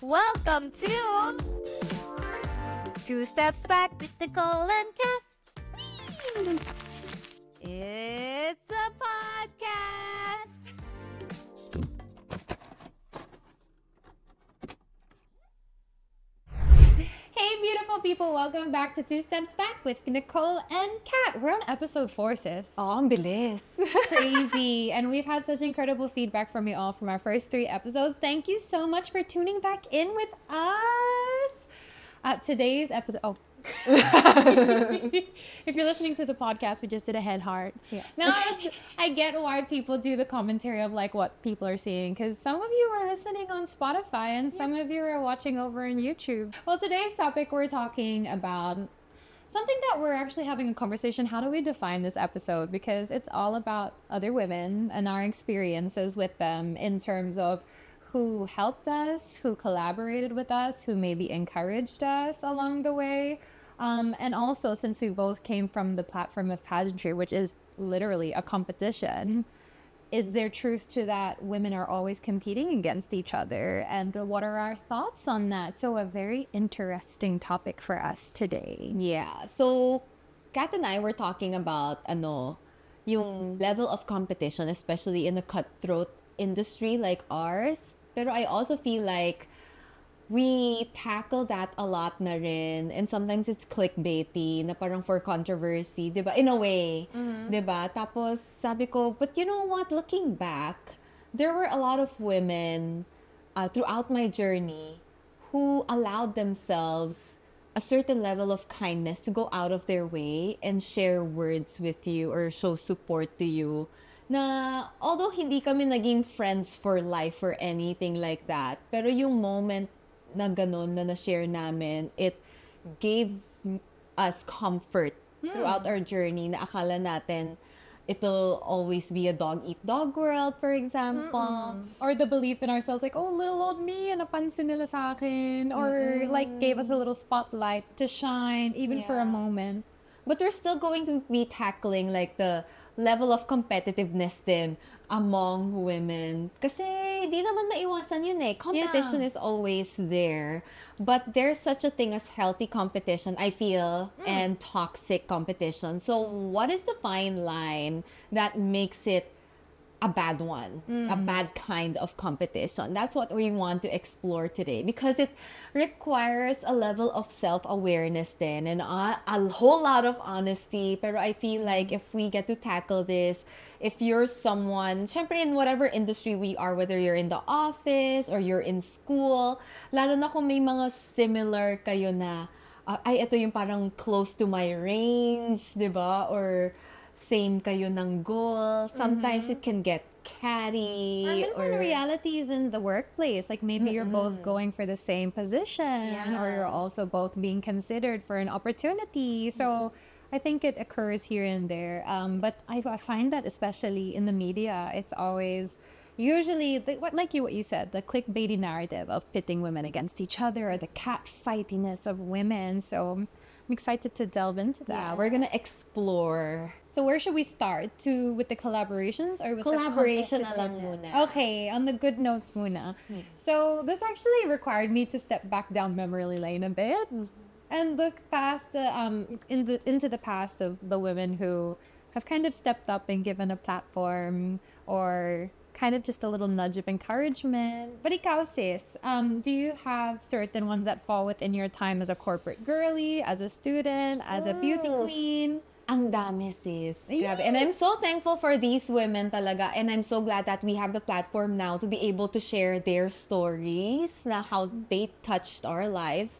Welcome to Two Steps Back with Nicole and Cat. It's a podcast. Hey, beautiful people! Welcome back to Two Steps Back with Nicole and Kat. We're on episode 4, sis. Oh, ang bilis. Crazy. And we've had such incredible feedback from you all from our first 3 episodes. Thank you so much for tuning back in with us. Today's episode... Oh. If you're listening to the podcast, we just did a head heart. Yeah. Now, I get why people do the commentary of like what people are seeing, because some of you are listening on Spotify and some of you are watching over on YouTube. Well, today's topic, we're talking about something that we're actually having a conversation. How do we define this episode? Because it's all about other women and our experiences with them in terms of who helped us, who collaborated with us, who maybe encouraged us along the way. And also, since we both came from the platform of pageantry, which is literally a competition, is there truth to that? Women are always competing against each other. And what are our thoughts on that? So a very interesting topic for us today. Yeah. So, Kat and I were talking about yung level of competition, especially in a cutthroat industry like ours. Pero I also feel like we tackle that a lot na rin, and sometimes it's clickbaity na parang for controversy, diba? In a way, diba? Tapos sabi ko, but you know what? Looking back, there were a lot of women throughout my journey who allowed themselves a certain level of kindness to go out of their way and share words with you or show support to you. Na although hindi kami naging friends for life or anything like that, pero yung moment na ganun na na-share namin, it gave us comfort throughout our journey na akala natin it'll always be a dog-eat-dog world, for example. Or the belief in ourselves, like, oh, little old me, napansin nila sa akin. Or like gave us a little spotlight to shine, even for a moment. But we're still going to be tackling like the level of competitiveness din among women. Kasi di naman maiwasan yun eh. Competition is always there. But there's such a thing as healthy competition, I feel, and toxic competition. So what is the fine line that makes it a bad one, a bad kind of competition? That's what we want to explore today, because it requires a level of self-awareness then and a whole lot of honesty. Pero I feel like if we get to tackle this, if you're someone, syempre in whatever industry we are, whether you're in the office or you're in school, lalo na kung may mga similar kayo na, ay, ito yung parang close to my range, di ba? Or same kayo ng goal. Sometimes it can get catty. Or realities in the workplace. Like maybe you're both going for the same position, or you're also both being considered for an opportunity. So I think it occurs here and there. But I find that especially in the media, it's always usually what you said, the clickbaity narrative of pitting women against each other, or the catfightiness of women. So I'm excited to delve into that. We're gonna explore. So where should we start? With the collaborations or with collaboration the na lang muna? Okay, on the good notes muna. So this actually required me to step back down memory lane a bit and look past into the past of the women who have kind of stepped up and given a platform or kind of just a little nudge of encouragement. But ikaw, sis, do you have certain ones that fall within your time as a corporate girly, as a student, as a beauty queen? Ang dami, sis. Grabe. And I'm so thankful for these women talaga. And I'm so glad that we have the platform now to be able to share their stories na how they touched our lives.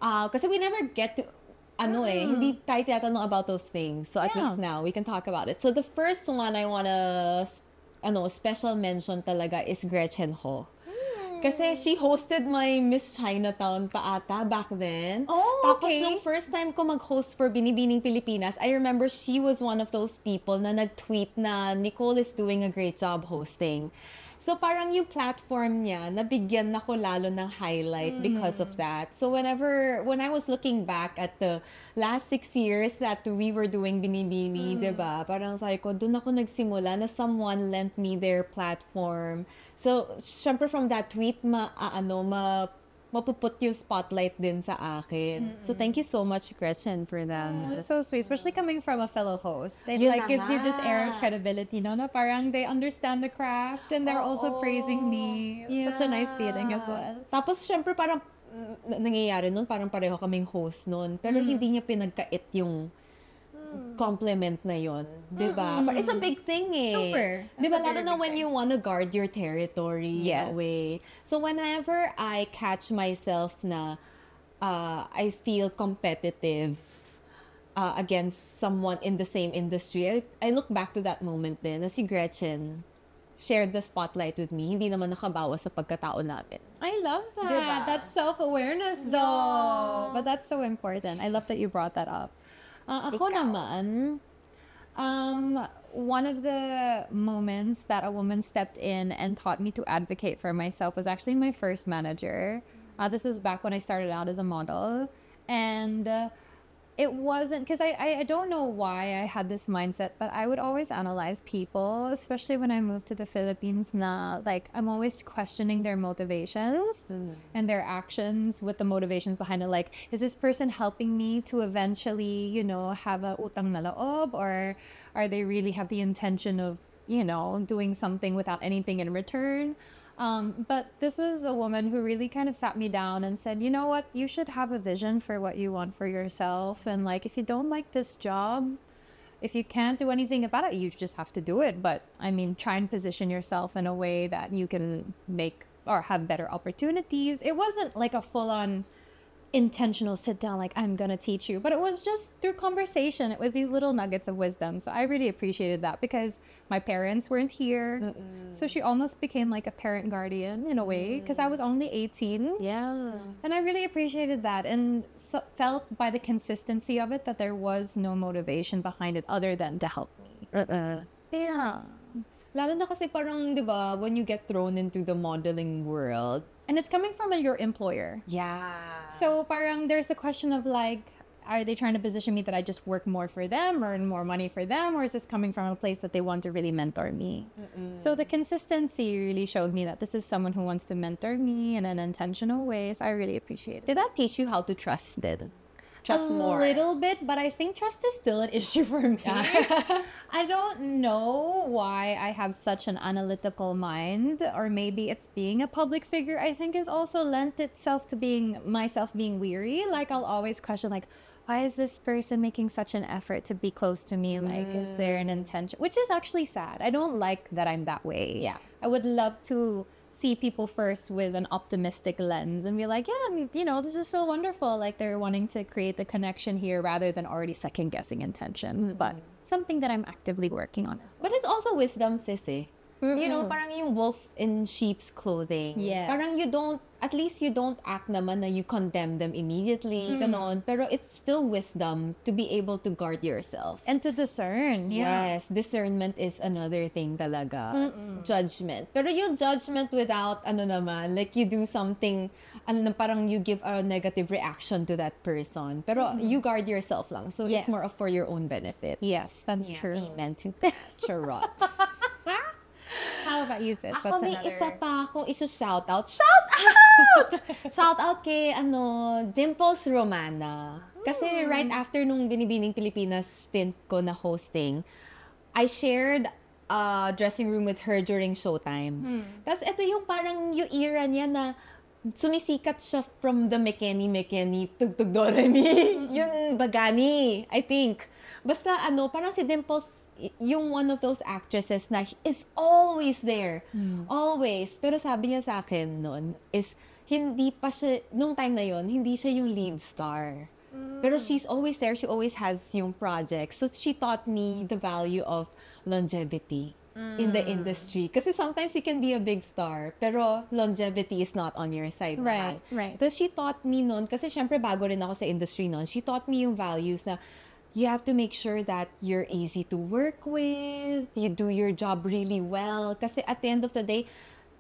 Kasi we never get to, hindi tayo tinatanong about those things. So at least now, we can talk about it. So the first one I wanna, special mention talaga is Gretchen Ho. Kasi she hosted my Miss Chinatown pa ata back then. Oh, okay. Tapos nung first time ko mag-host for Binibining Pilipinas, I remember she was one of those people na nag-tweet na Nicole is doing a great job hosting. So parang yung platform niya, nabigyan na ko lalo ng highlight because of that. So when I was looking back at the last 6 years that we were doing Binibini, diba? Parang sabi ko, doon ako nagsimula na someone lent me their platform. So, syempre from that tweet, mapuput yung spotlight din sa akin. So thank you so much, Gretchen, for that. It's so sweet, especially coming from a fellow host. It Yun like na gives you this air of nga. credibility, no? Na parang they understand the craft and they're also praising me. It's such a nice feeling as well. Tapos, syempre, parang nangyayari nun, parang pareho kaming host nun. Pero hindi niya pinagkait yung compliment na yon, di ba? But it's a big thing eh. Super. Di ba? It's a Lalo very na big when thing. you wanna guard your territory in Yes. a way. So whenever I catch myself na I feel competitive against someone in the same industry, I look back to that moment din na si Gretchen shared the spotlight with me. Hindi naman nakabawas sa pagkatao namin. I love that. Diba? That's self-awareness though. But that's so important. I love that you brought that up. Ako Ikaw. naman, one of the moments that a woman stepped in and taught me to advocate for myself was actually my first manager. This was back when I started out as a model. And it wasn't, because I don't know why I had this mindset, but I would always analyze people, especially when I moved to the Philippines na, like, I'm always questioning their motivations and their actions with the motivations behind it. Like, is this person helping me to eventually, you know, have a utang na loob, or are they really have the intention of, you know, doing something without anything in return? But this was a woman who really kind of sat me down and said, you know what, you should have a vision for what you want for yourself. And like, if you don't like this job, if you can't do anything about it, you just have to do it. But I mean, try and position yourself in a way that you can make or have better opportunities. It wasn't like a full-on intentional sit down like I'm gonna teach you, but it was just through conversation. It was these little nuggets of wisdom. So I really appreciated that because my parents weren't here. So she almost became like a parent guardian in a way because I was only 18. Yeah. And I really appreciated that and felt by the consistency of it that there was no motivation behind it other than to help me. Yeah. Lalo na kasi parang, di ba, when you get thrown into the modeling world. And it's coming from your employer. Yeah. So parang there's the question of like, are they trying to position me that I just work more for them, earn more money for them, or is this coming from a place that they want to really mentor me? So the consistency really showed me that this is someone who wants to mentor me in an intentional way. So I really appreciate it. Did that teach you how to trust then? Trust a more. little bit, but I think trust is still an issue for me. I don't know why I have such an analytical mind, or maybe it's being a public figure. I think is also lent itself to being myself being weary. Like I'll always question, like, why is this person making such an effort to be close to me? Like, is there an intention? Which is actually sad. I don't like that I'm that way. Yeah. I would love to see people first with an optimistic lens and be like, yeah, you know, this is so wonderful. Like they're wanting to create the connection here rather than already second guessing intentions. But something that I'm actively working on as well. But it's also wisdom, sis eh. You know, parang yung wolf in sheep's clothing. Yes. Parang you don't, at least you don't act naman na you condemn them immediately, ganon. Pero it's still wisdom to be able to guard yourself. And to discern. Yes, discernment is another thing talaga. Judgment. Pero yung judgment without, ano naman, like you do something, ano na parang you give a negative reaction to that person. Pero you guard yourself lang. So Yes. it's more of for your own benefit. Yes, that's true. Amen to Charot. How about you, sis? Ako What's may another? isa pa akong isa-shout out. Shout out! Shout out kay, Dimples Romana. Kasi right after nung Binibining Pilipinas stint ko na hosting, I shared a dressing room with her during showtime. Tapos ito yung parang yung era niya na sumisikat siya from the Mekeni, Tugtog Doremi. Yung Bagani, I think. Basta parang si Dimples, yung one of those actresses na is always there. Always. Pero sabi niya sa akin noon is, hindi pa siya, nung time na yon hindi siya yung lead star. Pero she's always there. She always has yung project. So she taught me the value of longevity in the industry. Kasi sometimes you can be a big star, pero longevity is not on your side. Right, right. But she taught me noon, kasi syempre bago rin ako sa industry noon, she taught me yung values na you have to make sure that you're easy to work with, you do your job really well. Kasi at the end of the day,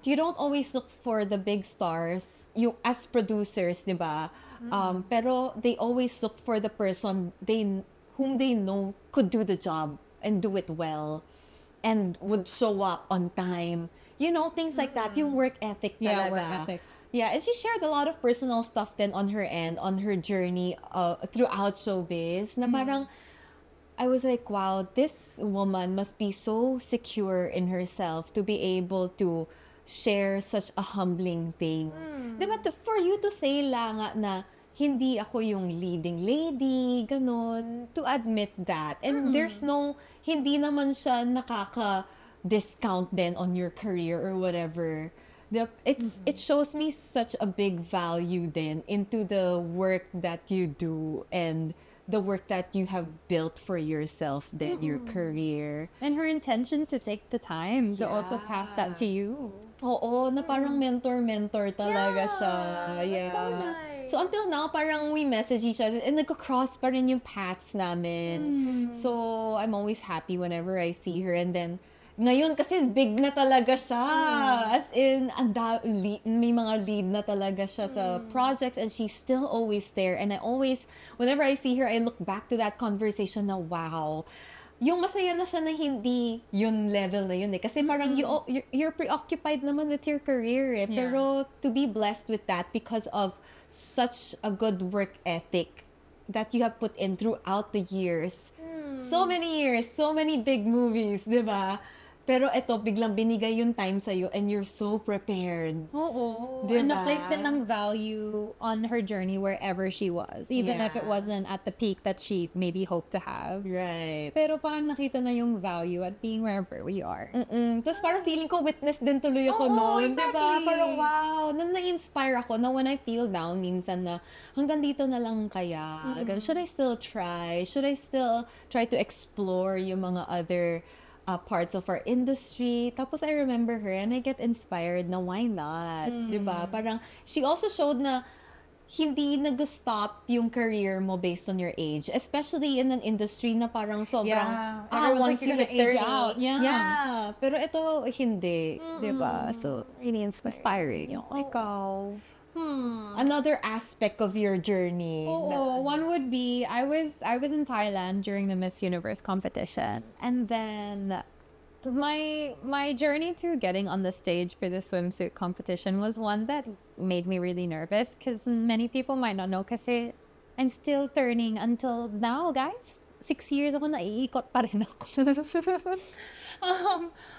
you don't always look for the big stars, you as producers, di ba? Pero they always look for the person whom they know could do the job and do it well and would show up on time. You know, things like that. Yung work ethic talaga. Yeah, work ethics. Yeah, and she shared a lot of personal stuff then on her end, on her journey throughout showbiz. Na parang, I was like, wow, this woman must be so secure in herself to be able to share such a humbling thing. Diba, for you to say lang nga na hindi ako yung leading lady, ganon, to admit that. And there's no, hindi naman siya nakaka-discount then on your career or whatever. It shows me such a big value then into the work that you do and the work that you have built for yourself then your career. And her intention to take the time to also pass that to you. Oo, na parang mentor talaga siya. Yeah. So nice. So until now, parang we message each other and nagko-cross pa rin yung paths namin. So I'm always happy whenever I see her. And then, ngayon kasi big na talaga siya. As in, may mga lead na talaga siya sa projects and she's still always there. And I always, whenever I see her, I look back to that conversation na wow. Yung masaya na siya na hindi yun level na yun eh. Kasi parang you're preoccupied naman with your career eh. Pero to be blessed with that because of such a good work ethic that you have put in throughout the years. So many years, so many big movies, di ba? Pero eto, biglang binigay yung time sa'yo and you're so prepared. Oo. Diba? And na-place din ng value on her journey wherever she was. Even if it wasn't at the peak that she maybe hoped to have. Right. Pero parang nakita na yung value at being wherever we are. Tapos parang feeling ko witness din tuloy ako noon. exactly. Diba? Parang wow. Na-inspire ako na when I feel down minsan na hanggang dito na lang kaya. Should I still try? Should I still try to explore yung mga other parts of our industry? Tapos I remember her and I get inspired na why not? Diba? Parang she also showed na hindi nag-stop yung career mo based on your age. Especially in an industry na parang sobrang, once you hit 30. Out. Yeah. Pero ito, hindi. Diba? So, really inspiring. Ikaw. Another aspect of your journey. One would be I was in Thailand during the Miss Universe competition, and then my journey to getting on the stage for the swimsuit competition was one that made me really nervous because many people might not know kasi I'm still turning until now, guys. 6 years ako naiikot pa rin ako.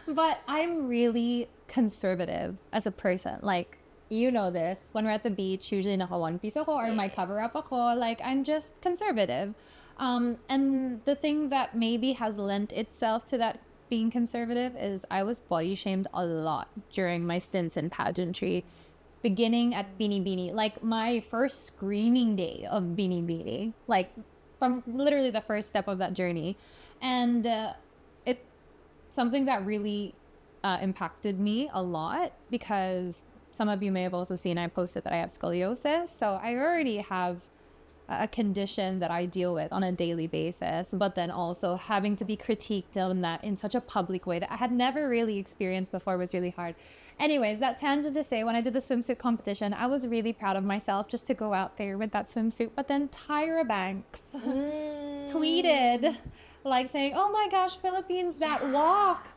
But I'm really conservative as a person. Like, you know this, when we're at the beach, usually naka one piece ako or my cover up ako, like I'm just conservative. And the thing that maybe has lent itself to that being conservative is I was body shamed a lot during my stints in pageantry, beginning at Beanie Beanie. Like my first screening day of Beanie Beanie, like from literally the first step of that journey. And it's something that really impacted me a lot because some of you may have also seen I posted that I have scoliosis. So I already have a condition that I deal with on a daily basis, but then also having to be critiqued on that in such a public way that I had never really experienced before was really hard. Anyways, that tangent to say, when I did the swimsuit competition, I was really proud of myself just to go out there with that swimsuit. But then Tyra Banks tweeted like saying, "Oh my gosh, Philippines, that walk."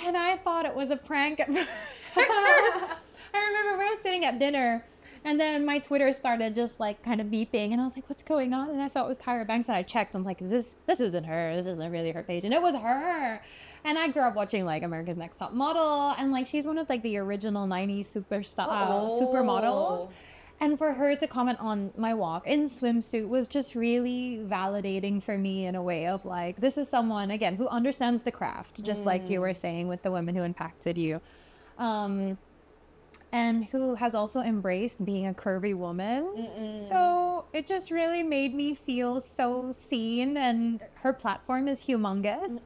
And I thought it was a prank at first. I remember we were sitting at dinner and then my Twitter started just like kind of beeping and I was like, what's going on? And I saw it was Tyra Banks and I checked. I'm like, this isn't her. This isn't really her page. And it was her. And I grew up watching like America's Next Top Model and like she's one of like the original 90s supermodels. And for her to comment on my walk in swimsuit was just really validating for me in a way of like, this is someone, again, who understands the craft, just like you were saying with the women who impacted you. And who has also embraced being a curvy woman. So it just really made me feel so seen and her platform is humongous.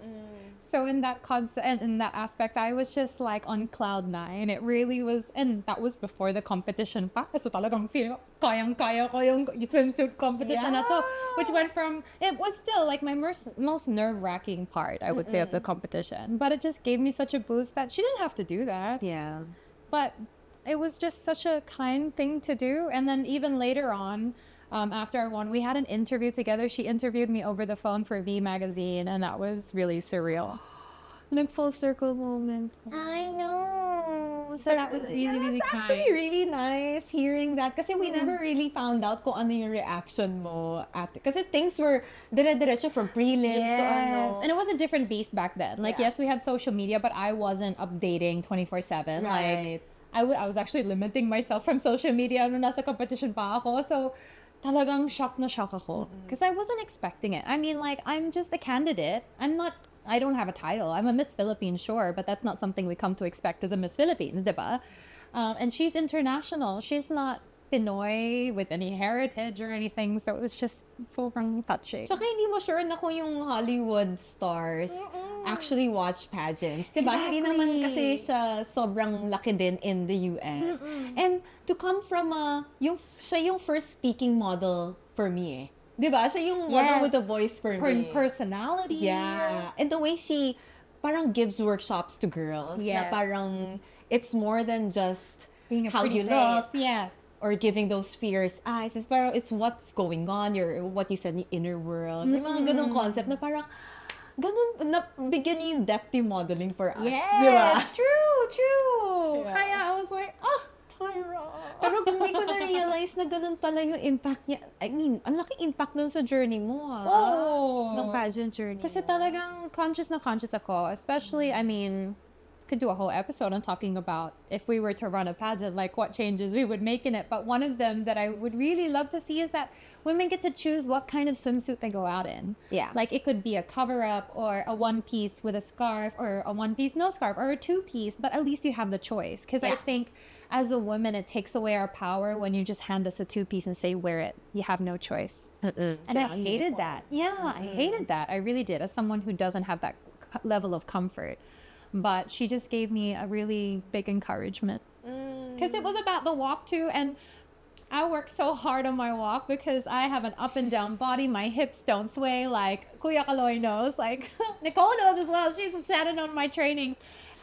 So in that concept and in that aspect, I was just like on cloud nine. It really was, and that was before the competition pa. So talagang feeling ko, kayang-kaya ko yung swimsuit competition na to. Which went from, it was still like my most nerve-wracking part, I would say, of the competition. But it just gave me such a boost that she didn't have to do that. Yeah. But it was just such a kind thing to do. And then even later on, after I won, we had an interview together. She interviewed me over the phone for V Magazine, and that was really surreal. Like full circle moment. I know. So that was really, really It's kind. actually really nice hearing that kasi we never really found out kung ano yung reaction mo after. Kasi things were dire-diretso from prelims to ano. And it was a different beast back then. Like, Yeah. yes, we had social media, but I wasn't updating 24/7. Right. Like, I was actually limiting myself from social media nung nasa competition pa ako. So, talagang shock na shock ako. Because I wasn't expecting it. I mean, like, I'm just a candidate. I don't have a title. I'm a Miss Philippines, sure, but that's not something we come to expect as a Miss Philippines, diba? And she's international. She's not Pinoy with any heritage or anything. So it was just sobrang touching. Tsaka hindi mo sure na kung yung Hollywood stars actually watch pageants. Diba? Hindi naman kasi siya sobrang laki din in the US. And to come from siya yung first speaking model for me eh. Diba? Siya yung model with a voice for me. Personality. Yeah. And the way she parang gives workshops to girls. Yes. Na parang it's more than just Being a how pretty you face. look. Yes. Or giving those fierce eyes. It's parang it's what's going on, what you said, yung inner world. Yung mga ganong concept na parang ganun, na bigyan niya yung depth yung modeling for us. Yes, Diba? true. Yeah. Kaya I was like, Tyra. Pero hindi ko na-realize na ganun pala yung impact niya. I mean, ang laking impact nun sa journey mo, ng pageant journey Kasi mo. talagang conscious na conscious ako. Especially, I mean, could do a whole episode on talking about if we were to run a pageant, like what changes we would make in it. But one of them that I would really love to see is that women get to choose what kind of swimsuit they go out in. Yeah. Like it could be a cover-up or a one-piece with a scarf or a one-piece no scarf or a two-piece, but at least you have the choice. Because I Yeah. think as a woman, it takes away our power when you just hand us a two-piece and say, wear it. You have no choice. And I hated that. Yeah, I hated that. I really did. As someone who doesn't have that level of comfort. But she just gave me a really big encouragement. Because it was about the walk too. And I work so hard on my walk because I have an up and down body. My hips don't sway like Kuya Kaloy knows. Like Nicole knows as well. She's sat in on my trainings.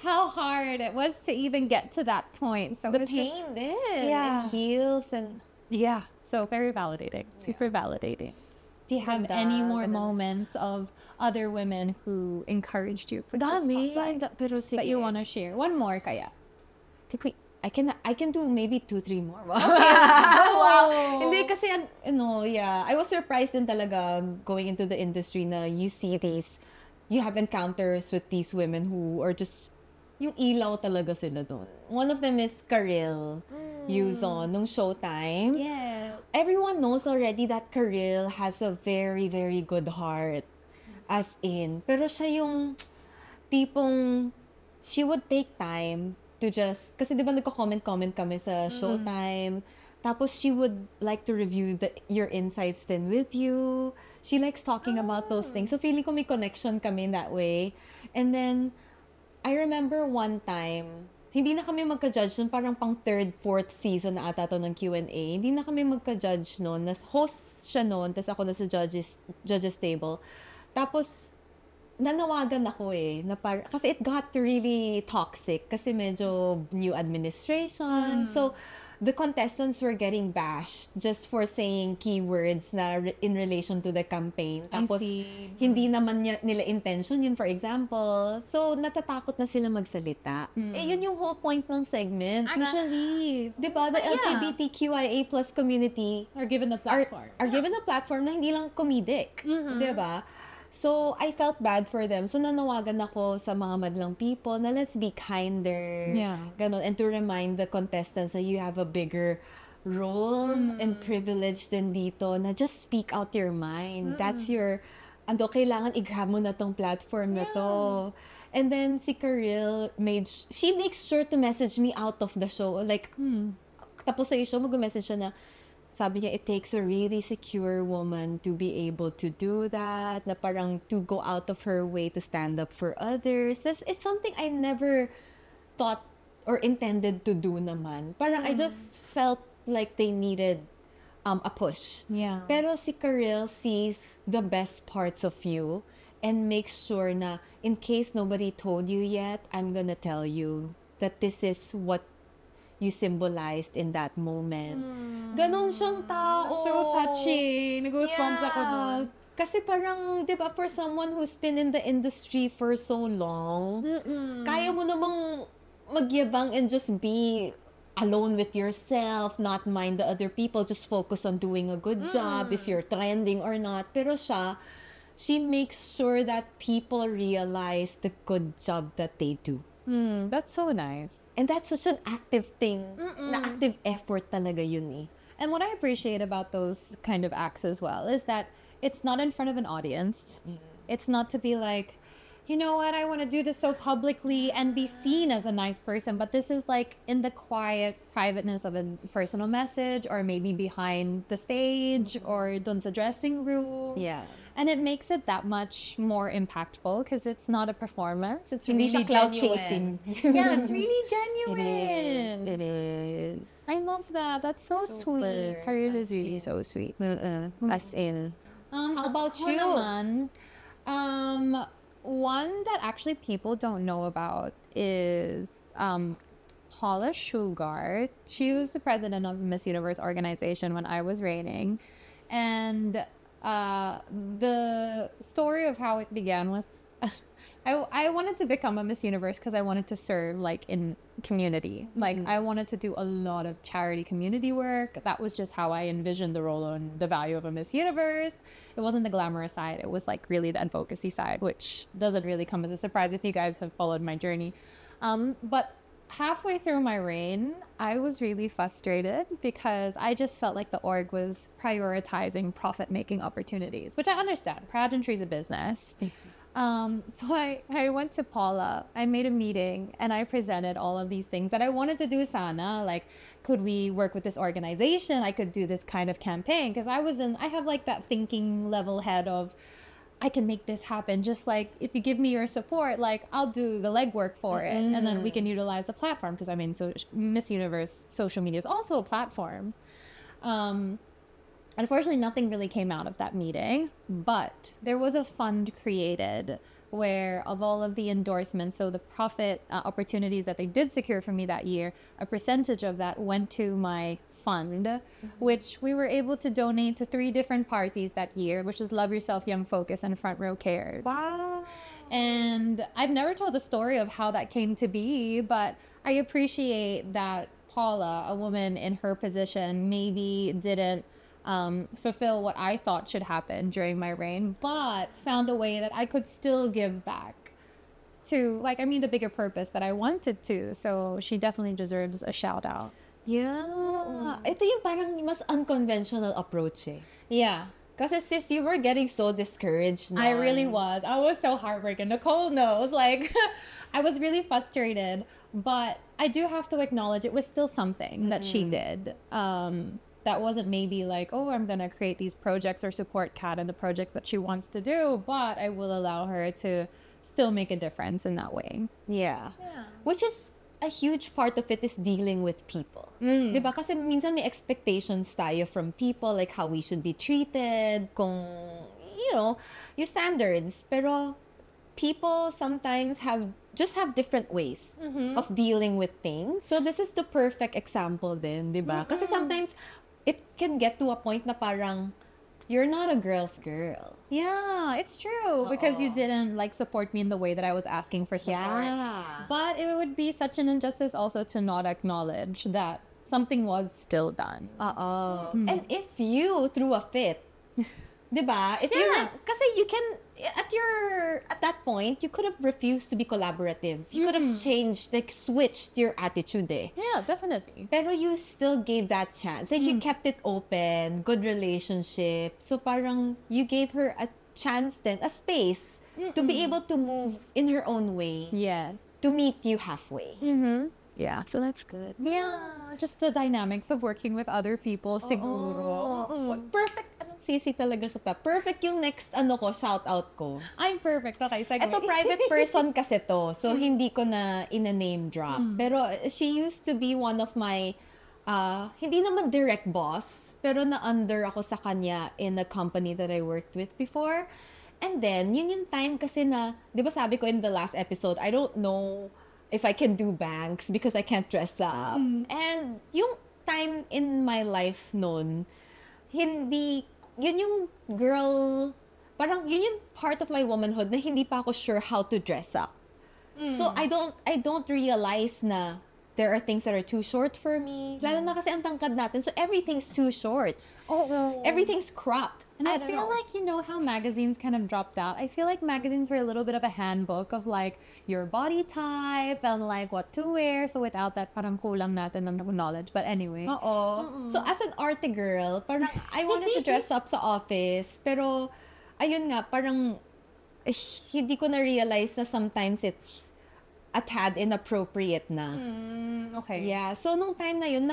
How hard it was to even get to that point. So The it's pain just, din. Yeah. And heels and... yeah. So very validating. Super validating. Do you have any more moments of other women who encouraged you? Put the Dami. spotlight Pero sige. that you want to share? One more, kaya. I can do maybe 2-3 more. Wow. Wow. Wow. Hindi kasi yeah. I was surprised din talaga going into the industry na you have encounters with these women who are just yung ilaw talaga sila doon. One of them is Karil Yuzon nung Showtime. Yes. Everyone knows already that Karil has a very, very good heart. As in. Pero siya yung tipong she would take time to just, kasi di ba nagko-comment kami sa Showtime. Tapos she would like to review your insights then with you. She likes talking about those things. So feeling ko may connection kami in that way. And then, I remember one time, hindi na kami magka-judge nun, parang pang 3rd, 4th season na ata to ng Q&A. Hindi na kami magka-judge nun. Host siya nun, tapos ako na sa judges table. Tapos, nanawagan ako kasi it got really toxic kasi medyo new administration. So, the contestants were getting bashed just for saying keywords na in relation to the campaign. Tapos, hindi naman nila intention yun, for example. So, natatakot na sila magsalita. Yun yung whole point ng segment. Actually, Na, diba, the LGBTQIA+ community are given the platform. are given a platform na hindi lang comedic. Diba? So, I felt bad for them. So, nanawagan ako sa mga madlang people na let's be kinder. Yeah. Ganon. And to remind the contestants that you have a bigger role and privilege din dito na just speak out your mind. That's your, kailangan i-grab mo na tong platform na to. And then, si Karil she makes sure to message me out of the show. Like, tapos sa show, mag-message siya na, sabi niya, it takes a really secure woman to be able to do that, na parang to go out of her way to stand up for others. It's something I never thought or intended to do naman. Parang I just felt like they needed a push. Yeah. Pero si Karil sees the best parts of you and makes sure na in case nobody told you yet, I'm gonna tell you that this is what you symbolized in that moment. Ganon siyang tao. So touching. Goosebumps ako doon. Kasi parang, di ba, for someone who's been in the industry for so long, kaya mo namang magyabang and just be alone with yourself, not mind the other people, just focus on doing a good job if you're trending or not. Pero siya, she makes sure that people realize the good job that they do. That's so nice. And that's such an active thing. Na active effort talaga yun eh. And what I appreciate about those kind of acts as well is that it's not in front of an audience. It's not to be like, you know what, I want to do this so publicly and be seen as a nice person. But this is like in the quiet privateness of a personal message, or maybe behind the stage or dun sa dressing room. Yeah. And it makes it that much more impactful because it's not a performance. It's Hindi really siya cloud genuine. chasing. Yeah, it's really genuine. It is. I love that. That's so sweet. Karil is really so sweet. As in. How about Ako you? naman, one that actually people don't know about is Paula Shugart. She was the president of the Miss Universe organization when I was reigning. And the story of how it began was I wanted to become a Miss Universe because I wanted to serve like in community. Like I wanted to do a lot of charity community work. That was just how I envisioned the role and the value of a Miss Universe. It wasn't the glamorous side. It was like really the advocacy side, which doesn't really come as a surprise if you guys have followed my journey. But halfway through my reign, I was really frustrated because I just felt like the org was prioritizing profit-making opportunities, which I understand. Pageantry is a business. So I went to Paula, I made a meeting, and I presented all of these things that I wanted to do sana. Like, could we work with this organization? I could do this kind of campaign. Because I have like that thinking level head of, I can make this happen. Just like, if you give me your support, like, I'll do the legwork for it. And then we can utilize the platform. Because I mean, so Miss Universe social media is also a platform. Unfortunately, nothing really came out of that meeting, but there was a fund created where of all of the endorsements, so the profit opportunities that they did secure for me that year, a percentage of that went to my fund, which we were able to donate to 3 different parties that year, which is Love Yourself, Young Focus, and Front Row Cares. Wow. And I've never told the story of how that came to be, but I appreciate that Paula, a woman in her position, maybe didn't fulfill what I thought should happen during my reign, but found a way that I could still give back to, like, I mean, the bigger purpose that I wanted to. So she definitely deserves a shout out. Yeah. Ito yung parang mas unconventional approach eh. Yeah. Kasi sis, you were getting so discouraged. I really was. I was so heartbroken. Nicole knows. Like, I was really frustrated, but I do have to acknowledge it was still something that she did. That wasn't maybe like, oh, I'm going to create these projects or support Kat in the projects that she wants to do, but I will allow her to still make a difference in that way. Yeah. Which is a huge part of it is dealing with people. Diba? Kasi minsan may expectations tayo from people, like how we should be treated, kung, you know, yung standards. Pero people sometimes have different ways of dealing with things. So this is the perfect example din, diba? Kasi sometimes it can get to a point na parang you're not a girl's girl. Yeah, it's true. Because you didn't like support me in the way that I was asking for support. Yeah. But it would be such an injustice also to not acknowledge that something was still done. And if you threw a fit, diba? If you kasi you can at that point you could have refused to be collaborative. You could have changed, like switched your attitude eh. Yeah, definitely. Pero you still gave that chance. Like you kept it open, good relationship. So parang you gave her a chance then, a space to be able to move in her own way. Yes. To meet you halfway. Yeah, so that's good. Yeah, just the dynamics of working with other people, siguro. Perfect. Anong sisi talaga kita? Perfect yung next shout out ko. I'm perfect. Okay, segue. Ito private person kasi to. So hindi ko na ina-name drop. Pero she used to be one of my hindi naman direct boss, pero na-under ako sa kanya in a company that I worked with before. And then, yun yung time kasi na, di ba sabi ko in the last episode, I don't know if I can do banks because I can't dress up. And yung time in my life noon, yun yung girl, parang yun yung part of my womanhood na hindi pa ako sure how to dress up. So I don't realize na there are things that are too short for me. Lalo na kasi ang tangkad natin. So everything's too short. Oh, Everything's cropped. and I don't feel know. like, you know how magazines kind of dropped out? I feel like magazines were a little bit of a handbook of like your body type and like what to wear. So without that, parang kulang natin ng knowledge. But anyway. Oo. So as an arte girl, parang I wanted to dress up sa office. Pero, ayun nga, parang hindi ko na-realize na sometimes it's a tad inappropriate na. Okay. Yeah. So, nung time na yun,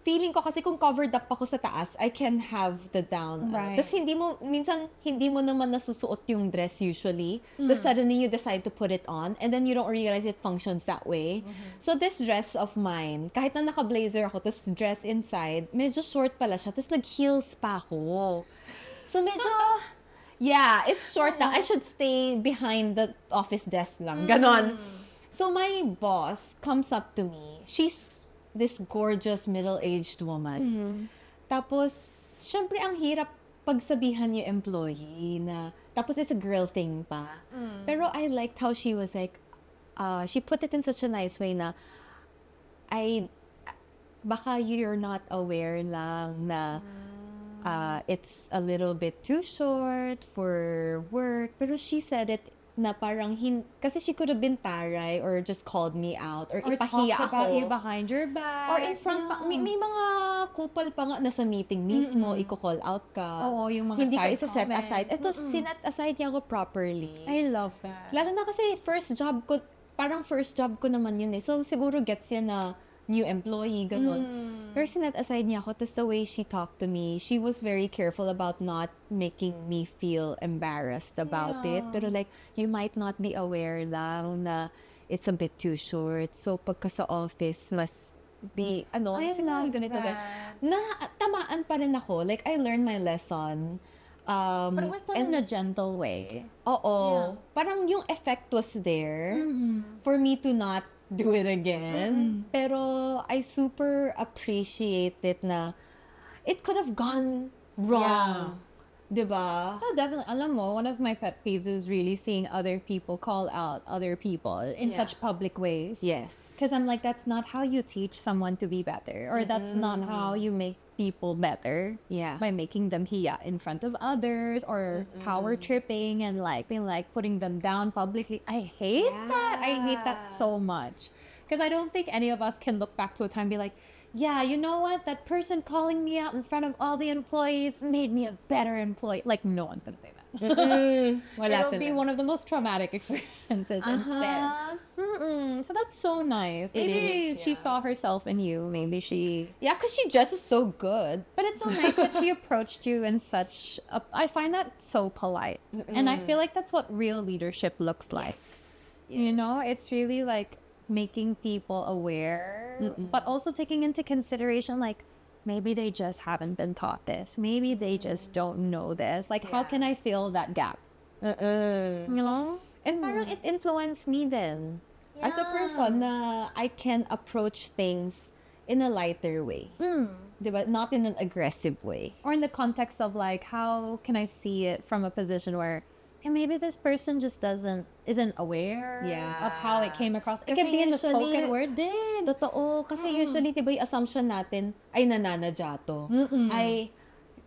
feeling ko kasi kung covered up ako sa taas, I can have the down. Right. Tapos minsan hindi mo naman nasusuot yung dress usually. Tapos suddenly you decide to put it on and then you don't realize it functions that way. So this dress of mine, kahit na naka-blazer ako, tapos dress inside, medyo short pala siya. Tapos nag-heels pa ako. So medyo, yeah, it's short na. I should stay behind the office desk lang. Ganon. So my boss comes up to me. She's this gorgeous middle-aged woman. Tapos, syempre ang hirap pagsabihan yung employee na, tapos it's a girl thing pa. Pero I liked how she was like, she put it in such a nice way na, baka you're not aware lang na it's a little bit too short for work. Pero she said it na parang kasi she could have been taray or just called me out or ipahiya talked about ako. you behind your back. Or in front pa. May mga kupal pa nga na sa meeting mismo, i-call out ka. Oo, yung mga hindi ka side isa-set comments. aside. Ito, sinet aside niya ako properly. I love that. Lalo na kasi first job ko naman yun eh. So siguro gets yan na new employee, ganun. Pero sinet aside niya ako, tapos the way she talked to me, she was very careful about not making me feel embarrassed about it. Pero like, you might not be aware lang na it's a bit too short. So pagka sa office, must be, I love ganito. that. Na tamaan pa rin ako. Like, I learned my lesson. But it was done in a gentle way. Oo. Yeah. Parang yung effect was there for me to not do it again. Pero I super appreciate it na it could have gone wrong. Diba? Oh, definitely. Alam mo, one of my pet peeves is really seeing other people call out other people in such public ways. Yes. Because I'm like, that's not how you teach someone to be better. Or that's not how you make people better. Yeah. By making them hiya in front of others or power tripping and like being like putting them down publicly. I hate that. I hate that so much. Because I don't think any of us can look back to a time and be like, yeah, you know what? That person calling me out in front of all the employees made me a better employee. Like, no one's going to say that. It'll be one of the most traumatic experiences instead. So that's so nice. Maybe she saw herself in you. Maybe she... Yeah, because she dresses so good. But it's so nice that she approached you in such... I find that so polite. And I feel like that's what real leadership looks like. You know, it's really like making people aware, but also taking into consideration like, maybe they just haven't been taught this. Maybe they just don't know this. Like, how can I fill that gap? You know? And parang it influenced me then. As a person na I can approach things in a lighter way. Diba? Not in an aggressive way. Or in the context of like, how can I see it from a position where maybe this person just isn't aware of how it came across. It can be in the spoken word din. Totoo. Kasi usually, diba yung assumption natin, ay nananadya to. Ay,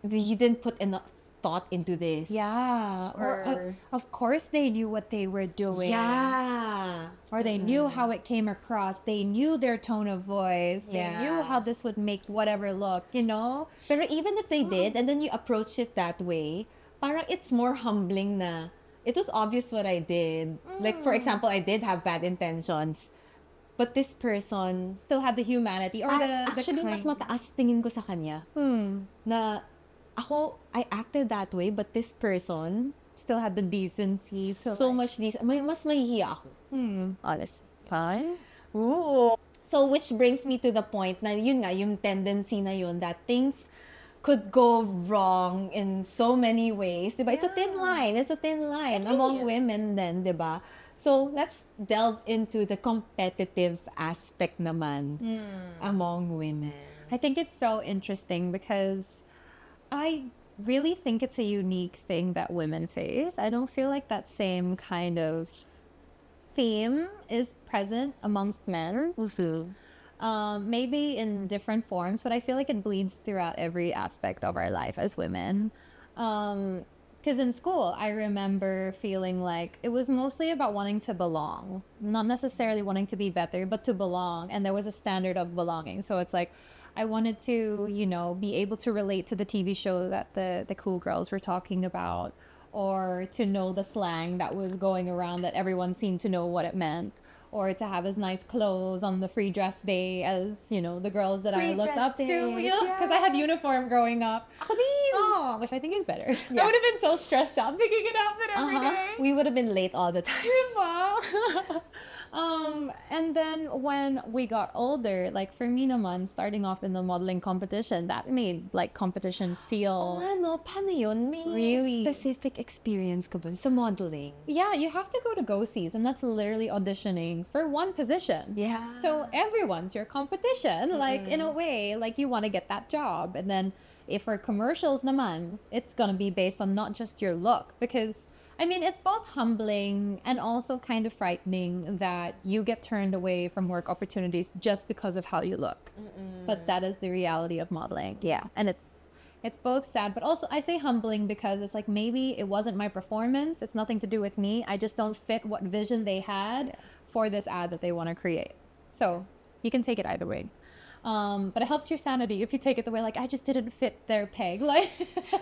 you didn't put enough thought into this. Yeah. Or of course they knew what they were doing. Yeah. Or they knew how it came across. They knew their tone of voice. They knew how this would make whatever look, you know? Pero even if they did, and then you approach it that way, parang it's more humbling na it was obvious what I did. Like, for example, I did have bad intentions. But this person Still had the humanity or actually, mas mataas tingin ko sa kanya. Na ako, I acted that way, but this person still had the decency. so much mas mahihiya ako. Honest. Fine. Ooh. So, which brings me to the point na yun nga, yung tendency na yun that things could go wrong in so many ways. Diba? It's a thin line. It's a thin line among women then, diba? So, let's delve into the competitive aspect naman among women. I think it's so interesting because I really think it's a unique thing that women face. I don't feel like that same kind of theme is present amongst men. Maybe in different forms, but I feel like it bleeds throughout every aspect of our life as women. Because in school, I remember feeling like it was mostly about wanting to belong, not necessarily wanting to be better, but to belong. And there was a standard of belonging. So it's like, I wanted to, you know, be able to relate to the TV show that the cool girls were talking about, or to know the slang that was going around that everyone seemed to know what it meant, or to have as nice clothes on the free dress day as, you know, the girls that I Free looked dress up to. day, Because I had uniform growing up. Ako din. Oh, which I think is better. Yeah. I would have been so stressed out picking an outfit every day. We would have been late all the time. Diba? And then when we got older, like for me naman, starting off in the modeling competition, that made like competition feel... Ano, paano yun? May Really? specific experience ka ba sa modeling? Yeah, you have to go to go-sees, and that's literally auditioning for one position. Yeah. So everyone's your competition, like in a way, like you want to get that job. And then if for commercials naman, it's gonna be based on not just your look, because I mean, it's both humbling and also kind of frightening that you get turned away from work opportunities just because of how you look. But that is the reality of modeling. Yeah. And it's both sad, but also I say humbling because it's like maybe it wasn't my performance. It's nothing to do with me. I just don't fit what vision they had for this ad that they want to create. So you can take it either way. But it helps your sanity if you take it the way, like, I just didn't fit their peg. Like,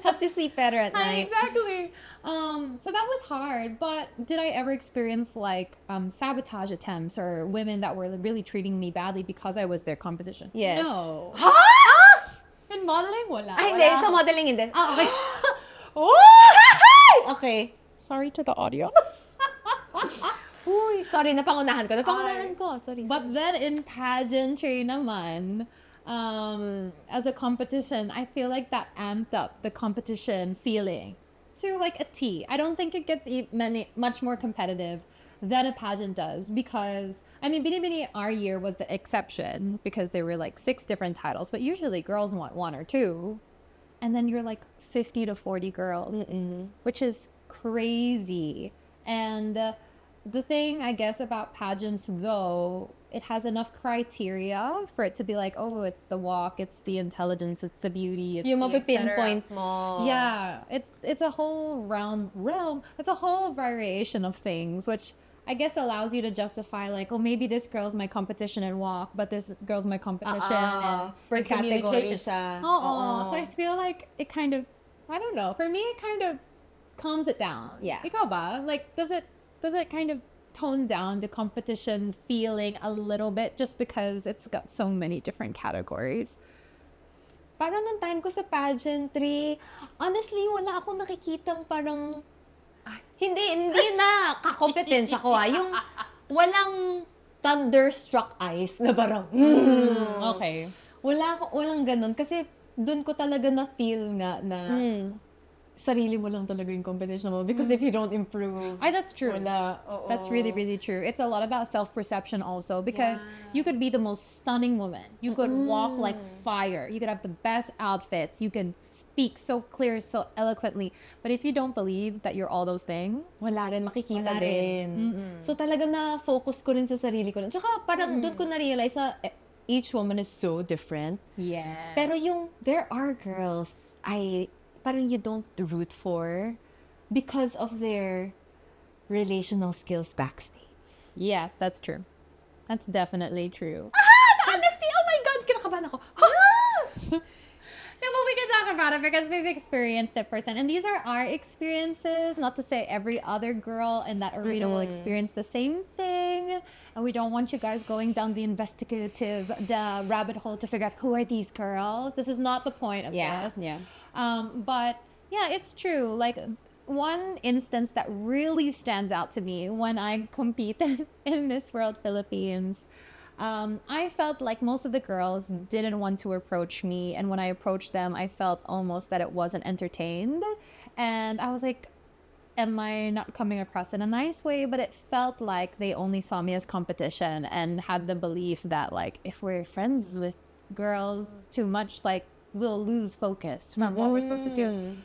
Helps you sleep better at night. exactly. So that was hard. But did I ever experience like sabotage attempts or women that were really treating me badly because I was their competition? Yes. No. Ha? In modeling, wala. Ay, hindi. Sa modeling, hindi. Ah, okay. Okay. Sorry to the audio. Uy, sorry, napangunahan ko. Sorry. But then in pageantry naman, as a competition, I feel like that amped up the competition feeling to like a T. I don't think it gets much more competitive than a pageant does, because I mean, Bini Bini our year was the exception because there were like 6 different titles, but usually girls want 1 or 2, and then you're like 50 to 40 girls, which is crazy. And the thing, I guess, about pageants, though, it has enough criteria for it to be like, oh, it's the walk, it's the intelligence, it's the beauty, it's Yung the et cetera. mapipinpoint mo. Yeah, it's a whole realm. It's a whole variation of things, which I guess allows you to justify like, oh, maybe this girl's my competition in walk, but this girl's my competition in communication. Siya. So I feel like it kind of, I don't know. For me, it kind of calms it down. Yeah. Ikaw ba? Like, does it kind of tone down the competition feeling a little bit just because it's got so many different categories? Parang nung time ko sa pageantry, honestly, wala akong nakikitang parang, hindi na kakompetensya ko yung walang thunderstruck eyes na parang, Okay. walang ganun. Kasi dun ko talaga na-feel na sarili mo lang talaga yung competition mo. Because if you don't improve, That's true. wala. That's really, really true. It's a lot about self-perception also, because you could be the most stunning woman. You could walk like fire. You could have the best outfits. You can speak so clear, so eloquently. But if you don't believe that you're all those things, Wala rin, makikita Wala rin. din. So talaga na-focus ko rin sa sarili ko. Tsaka parang doon ko na-realize na each woman is so different. yeah. Pero there are girls parang you don't root for because of their relational skills backstage. Yes, that's true. That's definitely true. Honestly, oh my God, kinakabahan ako. Yeah, but we can talk about it because we've experienced it firsthand. And these are our experiences. Not to say every other girl in that arena will experience the same thing. And we don't want you guys going down the rabbit hole to figure out who are these girls. This is not the point of this. Yeah. But yeah, it's true. Like, one instance that really stands out to me when I competed in Miss World Philippines, I felt like most of the girls didn't want to approach me. And when I approached them, I felt almost that it wasn't entertained. And I was like, am I not coming across in a nice way? But it felt like they only saw me as competition and had the belief that, like, if we're friends with girls too much, like, we'll lose focus from what we're supposed to do.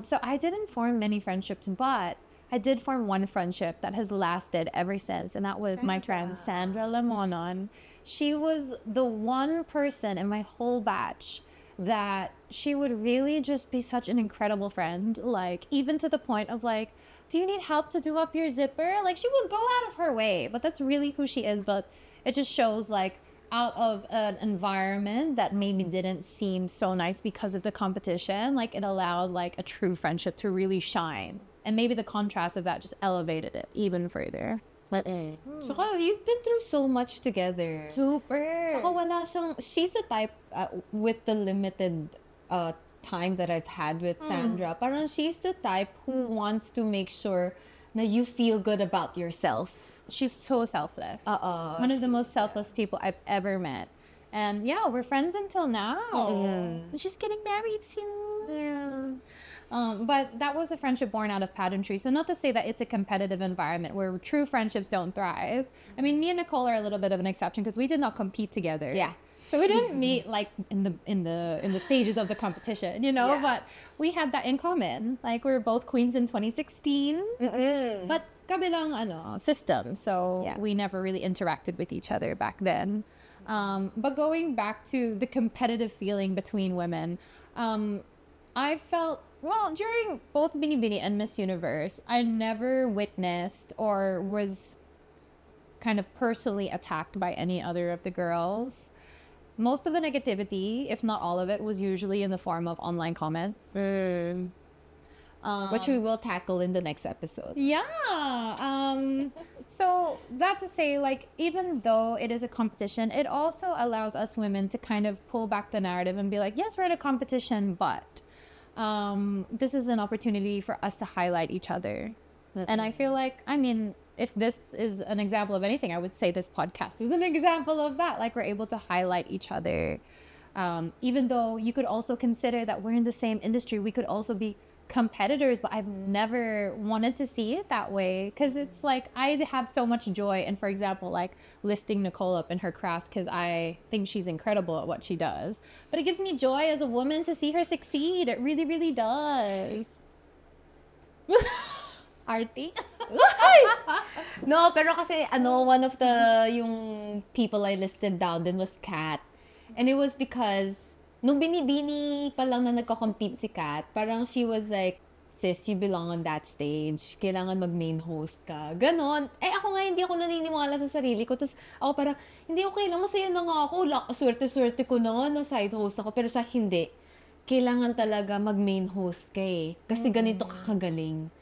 So I didn't form many friendships, but I did form one friendship that has lasted ever since, and that was my friend Sandra Lamonon. She was the one person in my whole batch that she would really just be such an incredible friend, like even to the point of like, do you need help to do up your zipper? Like she would go out of her way, but that's really who she is. But it just shows like out of an environment that maybe didn't seem so nice because of the competition, like it allowed like a true friendship to really shine. And maybe the contrast of that just elevated it even further. So, you've been through so much together. Super. Saka wala siyang, she's the type, with the limited time that I've had with Sandra, parang she's the type who wants to make sure na you feel good about yourself. She's so selfless. One of the most selfless people I've ever met. And yeah, we're friends until now. And she's getting married soon. But that was a friendship born out of pageantry. So not to say that it's a competitive environment where true friendships don't thrive. I mean, me and Nicole are a little bit of an exception because we did not compete together. Yeah. So we didn't meet like in the stages of the competition, you know, but we had that in common. Like we were both queens in 2016, but kabilang system. So we never really interacted with each other back then. But going back to the competitive feeling between women, I felt, well, during both Binibini and Miss Universe, I never witnessed or was kind of personally attacked by any other of the girls. Most of the negativity, if not all of it, was usually in the form of online comments. Which we will tackle in the next episode. Yeah. So that to say, like, even though it is a competition, it also allows us women to kind of pull back the narrative and be like, yes, we're in a competition, but this is an opportunity for us to highlight each other. And I feel like, I mean, if this is an example of anything, I would say this podcast is an example of that. Like, we're able to highlight each other. Even though you could also consider that we're in the same industry, we could also be competitors, but I've never wanted to see it that way, because it's like I have so much joy in, for example, like lifting Nicole up in her craft, because I think she's incredible at what she does, but it gives me joy as a woman to see her succeed. It really, really does. Arty? No, pero kasi one of the yung people I listed down din was Cat. And it was because nung Binibini pa lang na nagko-compete si Kat, parang she was like, sis, you belong on that stage. Kailangan mag-main host ka. Ganon. Ako nga, hindi ako naniniwala sa sarili ko. Tapos ako parang, hindi okay lang, masaya na nga ako. Swerte-swerte ko na nga na side host ako. Pero siya, hindi. Kailangan talaga mag-main host ka eh. Kasi ganito ka kagaling.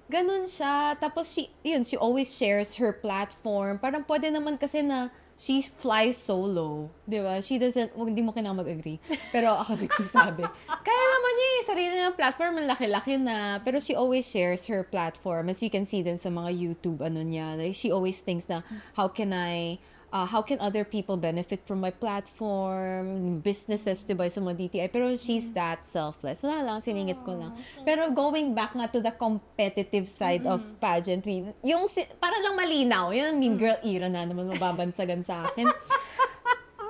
Ganon siya. Tapos she always shares her platform. Parang pwede naman kasi na she flies solo, di ba? She doesn't, hindi mo kailangan mag-agree. Pero ako nagsasabi. Kaya naman niya sarili ng platform, ang laki-laki na. Pero she always shares her platform. As you can see din sa mga YouTube, niya. Like, she always thinks na, how can other people benefit from my platform? Businesses, di ba, sa mga DTI. Pero she's that selfless. Wala lang, siningit ko lang. Pero going back nga to the competitive side of pageantry, yung, para lang malinaw, yung mean girl era na naman mababansagan sa akin.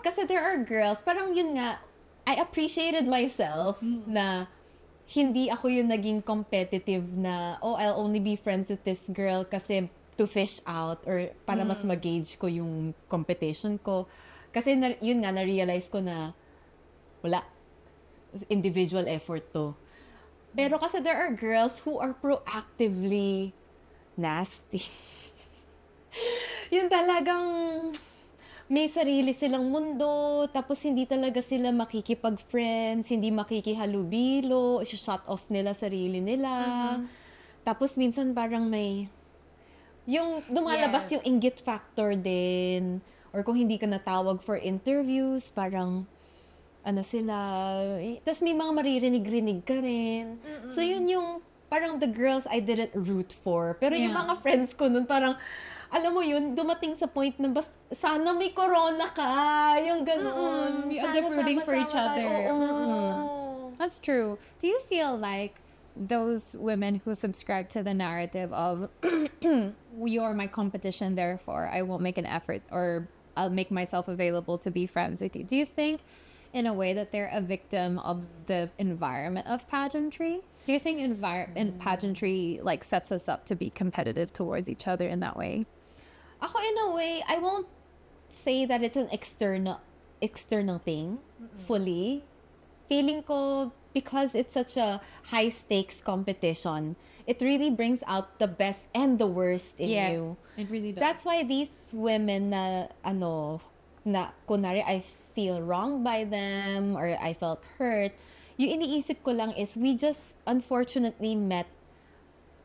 Kasi there are girls, parang yun nga, I appreciated myself na hindi ako yung naging competitive na, I'll only be friends with this girl kasi to fish out or para mas mag-gauge ko yung competition ko. Kasi yun nga, na-realize ko na wala. Individual effort to. Pero kasi there are girls who are proactively nasty. Yun talagang may sarili silang mundo, tapos hindi talaga sila makikipag-friends, hindi makikihalubilo, shut off nila sarili nila. Tapos minsan parang may yung dumalabas yung inggit factor din, or kung hindi ka natawag for interviews, parang sila, tas may mga maririnig-rinig ka rin. So yun yung parang the girls I didn't root for, pero yung mga friends ko nun parang alam mo yun, dumating sa point na sana may corona ka, yung ganun. They're rooting for each other. That's true. Do you feel like those women who subscribe to the narrative of you're my competition, therefore I won't make an effort or I'll make myself available to be friends with you, do you think in a way that they're a victim of the environment of pageantry? Do you think pageantry like sets us up to be competitive towards each other in that way? Ako, in a way, I won't say that it's an external thing fully. Feeling ko, because it's such a high stakes competition, it really brings out the best and the worst in you. It really does. That's why these women na kunwari I feel wronged by them or I felt hurt, yung iniisip ko lang is we just unfortunately met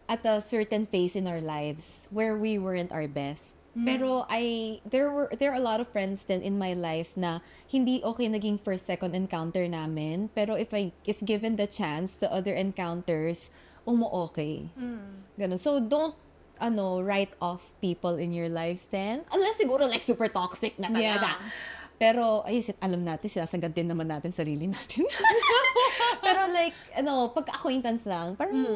at a certain phase in our lives where we weren't our best. Pero there are a lot of friends then in my life na hindi okay naging first second encounter namin, pero if given the chance the other encounters okay. Ganun. So don't write off people in your lives then. Unless siguro like super toxic na talaga. Yeah. Pero alam natin sinasagad din naman natin sarili natin. Pero like pag-acquaintance lang, parang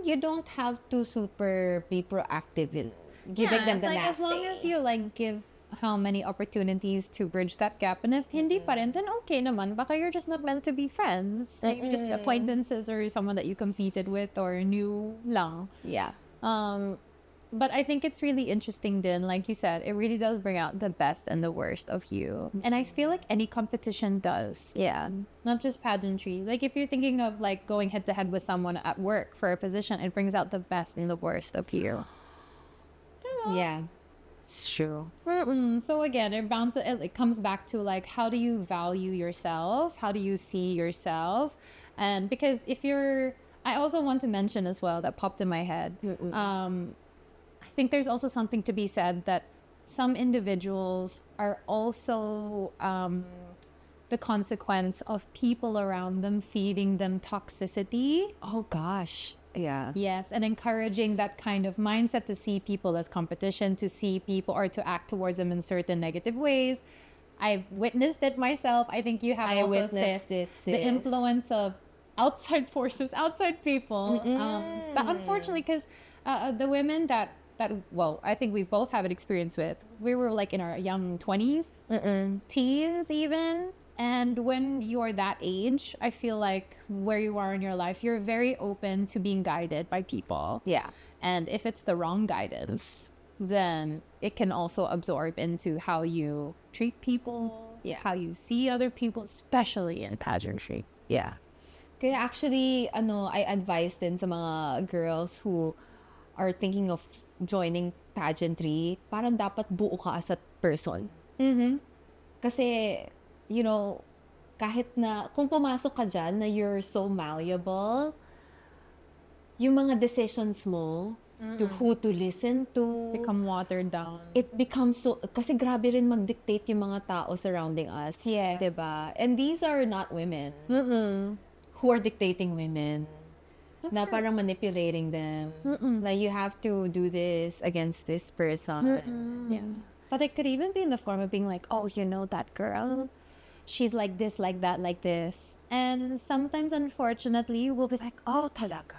you don't have to super be proactive in giving them the like as long as you like give how many opportunities to bridge that gap, and if hindi pa rin, then okay naman. Baka you're just not meant to be friends. Like you're just acquaintances or someone that you competed with or knew lang. Yeah. But I think it's really interesting then, like you said, it really does bring out the best and the worst of you. And I feel like any competition does. Yeah. Not just pageantry. Like if you're thinking of like going head to head with someone at work for a position, it brings out the best and the worst of you. Yeah. It's true. So again, it comes back to like, how do you value yourself? How do you see yourself? And because I also want to mention as well that popped in my head. I think there's also something to be said that some individuals are also the consequence of people around them feeding them toxicity. Oh gosh. Yeah. Yes, and encouraging that kind of mindset to see people as competition, to see people or to act towards them in certain negative ways. I've witnessed it myself. I think you have I also witnessed sis, it, the influence of outside forces, outside people. But unfortunately, because the women that I think we both have an experience with, we were like in our young 20s, teens even. And when you're that age, I feel like where you are in your life, you're very open to being guided by people. Yeah. And if it's the wrong guidance, then it can also absorb into how you treat people, how you see other people, especially in pageantry. Yeah. Kaya actually, I advise din sa mga girls who are thinking of joining pageantry, parang dapat buo ka as a person. Kasi, kahit na, kung pumasok ka dyan na you're so malleable, yung mga decisions mo, to who to listen to, become watered down. It becomes so, kasi grabe rin mag-dictate yung mga tao surrounding us. Yes. Diba? And these are not women who are dictating women. Na parang manipulating them. Like, you have to do this against this person. Yeah. But it could even be in the form of being like, oh, that girl, she's like this, like that, like this. And sometimes, unfortunately, we'll be like, oh, talaga?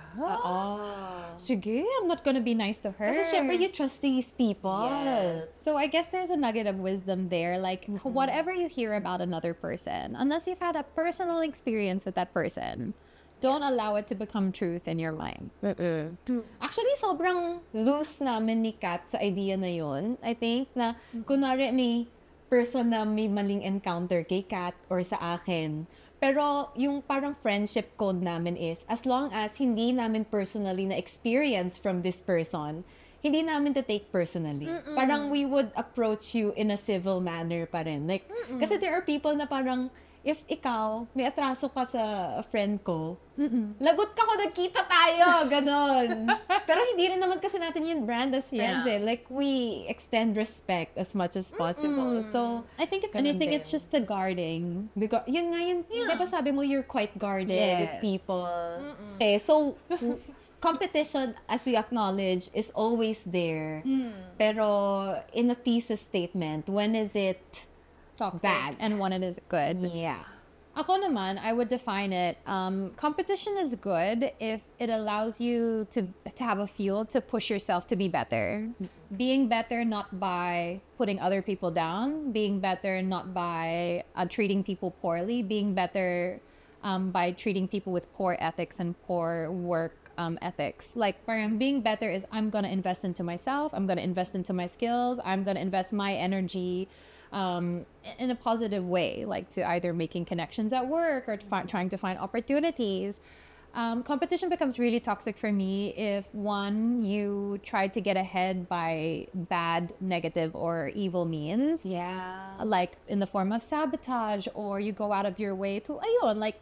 Sige, I'm not gonna be nice to her. Kasi syempre, you trust these people. Yes. So I guess there's a nugget of wisdom there. Like, whatever you hear about another person, unless you've had a personal experience with that person, don't allow it to become truth in your mind. Actually, sobrang loose namin ni Kat sa idea na yun. I think na, kunwari may person na may maling encounter kay Kat or sa akin. Pero yung parang friendship code namin is, as long as hindi namin personally na experience from this person, hindi namin to take personally. Parang we would approach you in a civil manner pa rin. Like, kasi there are people na parang, if ikaw, may atraso ka sa friend ko, lagot ka ko, nagkita tayo, ganon. Pero hindi rin naman kasi natin yung brand as friends eh. Like, we extend respect as much as possible. So, I think if anything, it's just the guarding. Because, yun nga yun, di ba sabi mo, you're quite guarded with people. Okay, so, competition, as we acknowledge, is always there. Pero, in a thesis statement, when is it toxic bad and when it is good? Yeah. Ako naman, I would define it. Competition is good if it allows you to have a fuel to push yourself to be better. Being better not by putting other people down, being better not by treating people poorly, being better by treating people with poor ethics and poor work ethics. Like, parang being better is I'm going to invest into myself, I'm going to invest into my skills, I'm going to invest my energy in a positive way, like to either making connections at work or trying to find opportunities. Competition becomes really toxic for me if one, you try to get ahead by bad, negative, or evil means. Yeah. Like in the form of sabotage, or you go out of your way to, ayun, like,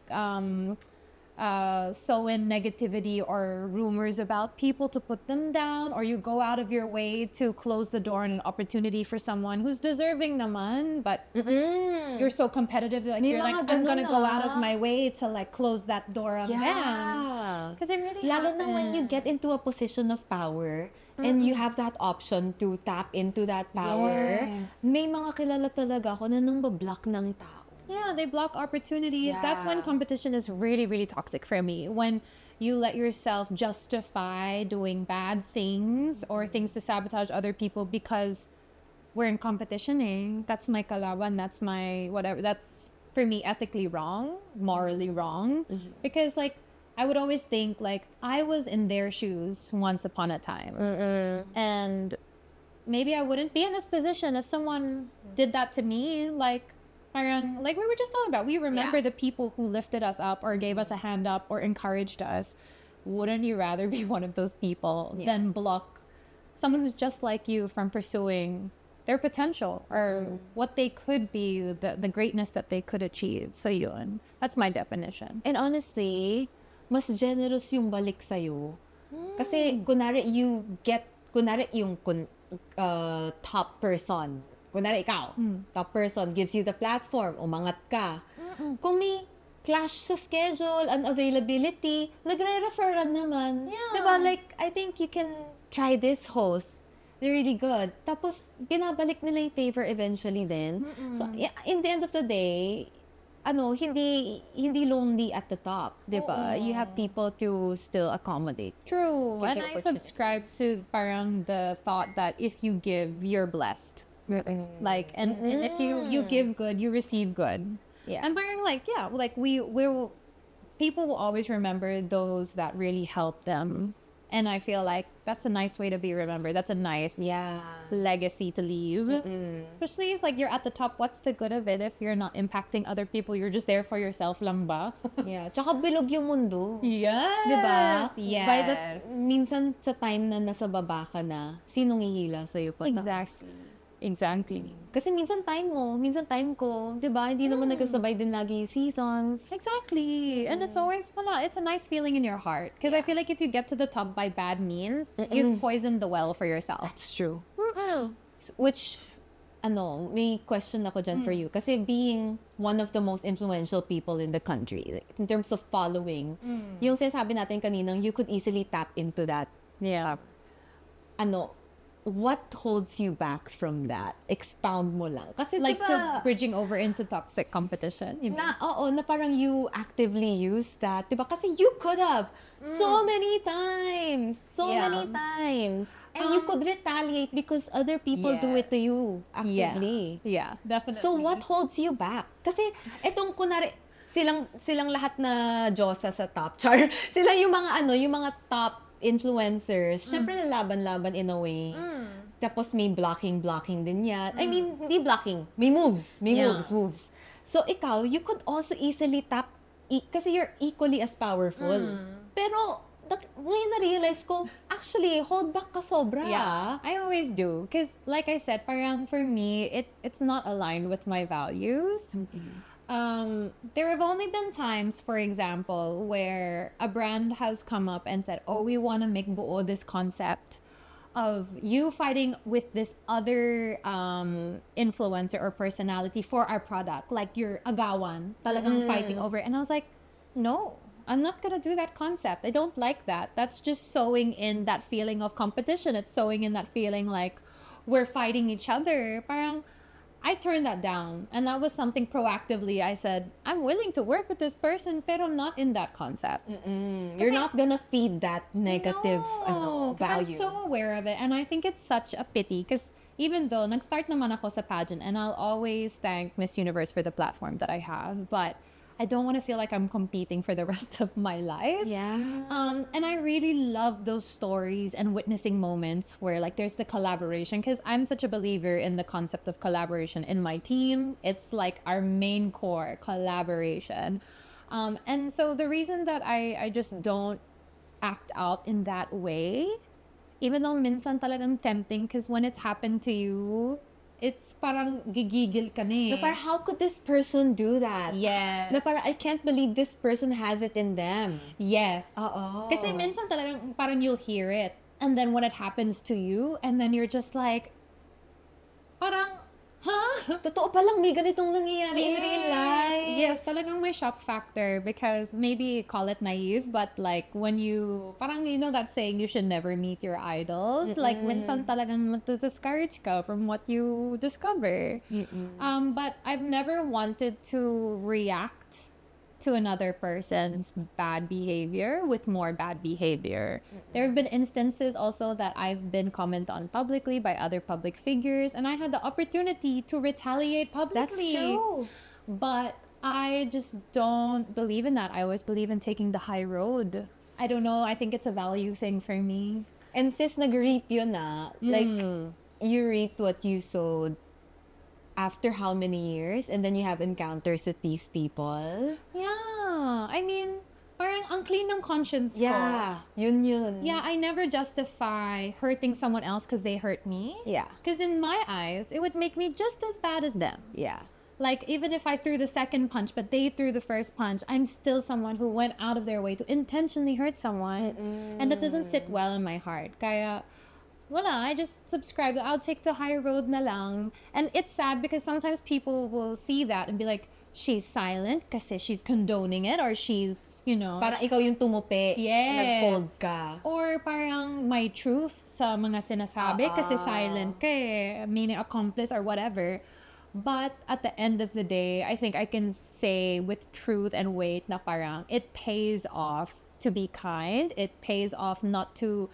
sow in negativity or rumors about people to put them down, or you go out of your way to close the door on an opportunity for someone who's deserving naman, but you're so competitive, like you're like, I'm gonna go out of my way to like close that door on them. Yeah. Because it really Lalo na when you get into a position of power and you have that option to tap into that power. Yes. May mga kilala talaga ako na nang bablock ng tao. Yeah, they block opportunities. That's when Yeah. competition is really, really toxic for me. When you let yourself justify doing bad things or things to sabotage other people because we're in competition, eh? That's my kalaban, that's my whatever. That's, for me, ethically wrong, morally wrong. Because, like, I would always think, like, I was in their shoes once upon a time. And maybe I wouldn't be in this position if someone did that to me. Like we were just talking about, we remember the people who lifted us up or gave us a hand up or encouraged us. Wouldn't you rather be one of those people than block someone who's just like you from pursuing their potential or what they could be, the greatness that they could achieve? So yun, that's my definition. And honestly, mas generous yung balik sa'yo. Kasi, kunwari yung top person. Kunwari ikaw, top person gives you the platform, umangat ka. Kung may clash sa schedule, unavailability, nagre-referran naman. Yeah. Diba? Like, I think you can try this host. They're really good. Tapos, binabalik nila yung favor eventually din. So, yeah, in the end of the day, hindi lonely at the top, diba? You have people to still accommodate. True. Give And you I opportunity. subscribe to parang the thought that if you give, you're blessed. Like, and if you give good, you receive good. Yeah. And parang like, yeah, like people will always remember those that really help them. And I feel like that's a nice way to be remembered. That's a nice legacy to leave. Especially if like you're at the top, what's the good of it if you're not impacting other people? You're just there for yourself lang ba? Yeah. Tsaka bilog yung mundo. Yes. Diba? Yes. By that, minsan sa time na nasa baba ka na, sinong hihila sa'yo pa? Exactly. Kasi minsan time mo, minsan time ko. Diba? Hindi naman nagkasabay din lagi yung seasons. Exactly. And it's always, it's a nice feeling in your heart. Because I feel like if you get to the top by bad means, you've poisoned the well for yourself. That's true. Which, may question ako dyan for you. Kasi being one of the most influential people in the country, like, in terms of following, yung sinasabi natin kaninang, you could easily tap into that. Yeah. What holds you back from that? Expound mo lang. Kasi Like diba, to bridging over into toxic competition. You mean? na parang you actively use that. Diba? Kasi you could have so many times. And you could retaliate because other people do it to you actively. Yeah, definitely. So what holds you back? Kasi etong kunwari, silang lahat na Diyosa sa top chart. Sila yung mga top influencers. Syempre laban-laban in a way. Tapos may blocking din yan. I mean, hindi blocking. May moves. Moves. So ikaw, you could also easily tap, kasi you're equally as powerful. Pero, ngayon na-realize ko, actually, hold back ka sobra. Yeah, I always do. Because like I said, parang for me, it's not aligned with my values. There have only been times, for example, where a brand has come up and said, oh, we want to make buo this concept of you fighting with this other influencer or personality for our product. Like you're agawan, talagang fighting over it. And I was like, no, I'm not going to do that concept. I don't like that. That's just sowing in that feeling of competition. It's sowing in that feeling like we're fighting each other. Parang, I turned that down. And that was something proactively I said, I'm willing to work with this person, pero not in that concept. You're not gonna feed that negative No, 'cause I'm value. so aware of it. And I think it's such a pity because even though nag-start naman ako sa pageant, and I'll always thank Miss Universe for the platform that I have, but I don't want to feel like I'm competing for the rest of my life. Yeah. And I really love those stories and witnessing moments where like there's the collaboration, because I'm such a believer in the concept of collaboration in my team. It's like our main core, collaboration. And so the reason that I just don't act out in that way, even though minsan talagang tempting, because when it's happened to you, it's parang gigigil ka na eh. No, parang how could this person do that? Yes. Na parang I can't believe this person has it in them. Yes. Oo. Kasi minsan talagang parang you'll hear it, and then when it happens to you, and then you're just like, parang, huh? Totoo palang may ganitong nangyayari in real life. Yes, talagang may shock factor, because maybe call it naive, but like when you, parang you know that saying, you should never meet your idols. Like minsan talagang discourage ka from what you discover. But I've never wanted to react to another person's bad behavior with more bad behavior. There have been instances also that I've been commented on publicly by other public figures, and I had the opportunity to retaliate That's publicly. true. But I just don't believe in that. I always believe in taking the high road. I don't know. I think it's a value thing for me. And sis, nag-reap yun na. Like, you reaped what you sowed after how many years? And then you have encounters with these people. Yeah. I mean, parang ang clean ng conscience ko. Yeah. Yun. Yeah, I never justify hurting someone else because they hurt me. Yeah. Because in my eyes, it would make me just as bad as them. Yeah. Like, even if I threw the second punch, but they threw the first punch, I'm still someone who went out of their way to intentionally hurt someone. And that doesn't sit well in my heart. Kaya, wala, I just subscribe. I'll take the high road na lang. And it's sad because sometimes people will see that and be like, she's silent kasi she's condoning it, or she's, you know. Parang ikaw yung tumupi. Yes. Nag-fold ka. Or parang may truth sa mga sinasabi kasi silent ka eh, meaning accomplice or whatever. But at the end of the day, I think I can say with truth and weight na parang it pays off to be kind. It pays off not to